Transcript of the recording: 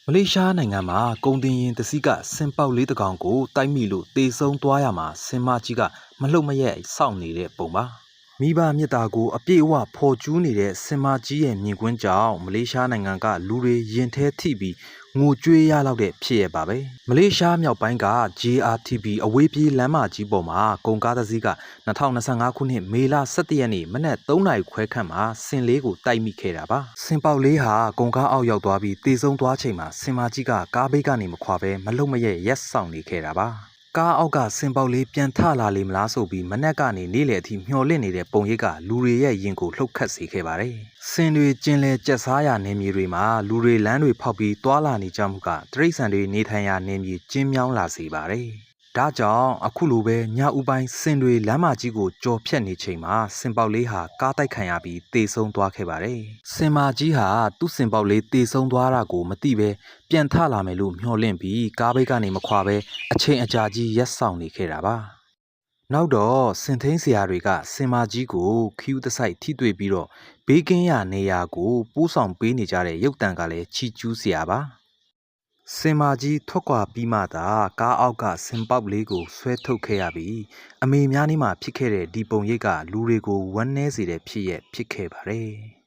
မလေးရှားနိုင်ငံမှာကုန်တင်ရင်တစ်စီးကစင်ပေါက်လေးတစ်ကောင်ကိုတိုက်မိလို့တေဆုံးသွားရမှာစင်မကြီးကမလှုပ်မရက်စောင့်နေတဲ့ပုံပါမိဘမြစ်တာကိုအပြည့်အဝဖော်ကျူးနေတဲ့စင်မကြီးရဲ့မြင်ကွင်းကြောင့်မလေးရှားနိုင်ငံကလူတွေရင်ထဲထိပြီးငိုကြွေးရလောက်တဲ့ဖြစ်ရပါပဲမလေးရှားမြောက်ပိုင်းက JRTB အဝေးပြေးလမ်းမကြီးပေါ်မှာကုန်ကားတစ်စီးက2025ခုနှစ်မေလ17ရက်နေ့မနက်3နာရီခွဲခန့်မှာစင်လေးကိုတိုက်မိခဲ့တာပါစင်ပေါက်လေးဟာကုန်ကားအောက်ရောက်သွားပြီးတေဆုံးသွားချိန်မှာစင်မကြီးကကားဘေးကနေမခွာဘဲမလှုပ်မရက်ရက်ဆောင်နေခဲ့တာပါကားအောက်ကစင်ပေါက်လေးပြန်ထလာလေမလားဆိုပြီးမနက်ကနေနေ့လယ်အထိမျောလင့်နေတဲ့ပုံရိပ်ကလူတွေရဲ့ရင်ကိုလှုပ်ခတ်စေခဲ့ပါတယ်။စင်တွေကျင်လဲကြက်စားရာနေမြေတွေမှာလူတွေလမ်းတွေဖောက်ပြီးတွာလာနေကြမှုကတရိတ်ဆန်တွေနေထိုင်ရာနေမြေကျင်းမြောင်းလာစေပါတယ်။ဒါကြောင့်အခုလိုပဲညဦးပိုင်းစင်တွေလမ်းမကြီးကိုကြော်ဖြတ်နေချိန်မှာစင်ပေါက်လေးဟာကားတိုက်ခံရပြီးတေဆုံးသွားခဲ့ပါတယ်။စင်မကြီးဟာသူ့စင်ပေါက်လေးတေဆုံးသွားတာကိုမသိပဲပြန်ထလာမယ်လို့မျှော်လင့်ပြီးကားဘေးကနေမခွာပဲအချိန်အကြာကြီးရက်ဆောင်နေခဲ့တာပါနောက်တော့စင်သိန်းဆရာတွေကစင်မကြီးကိုခယူးတစိုက်ထိတွေ့ပြီးတော့ဘေးကင်းရာနေရာကိုပိုးဆောင်ပေးနေကြတဲ့ရုပ်တံကလည်းချီကျူးစရာပါစင်မကြီးထွက်ခွာပြီးမှသာကားအောက်ကစင်ပေါက်လေးကိုဆွဲထုတ်ခဲ့ရပြီးအမေများနေမှာဖြစ်ခဲ့တဲ့ဒီပုံရိပ်ကလူတွေကိုဝမ်းနည်းစေတဲ့ဖြစ်ရဖြစ်ခဲ့ပါတယ်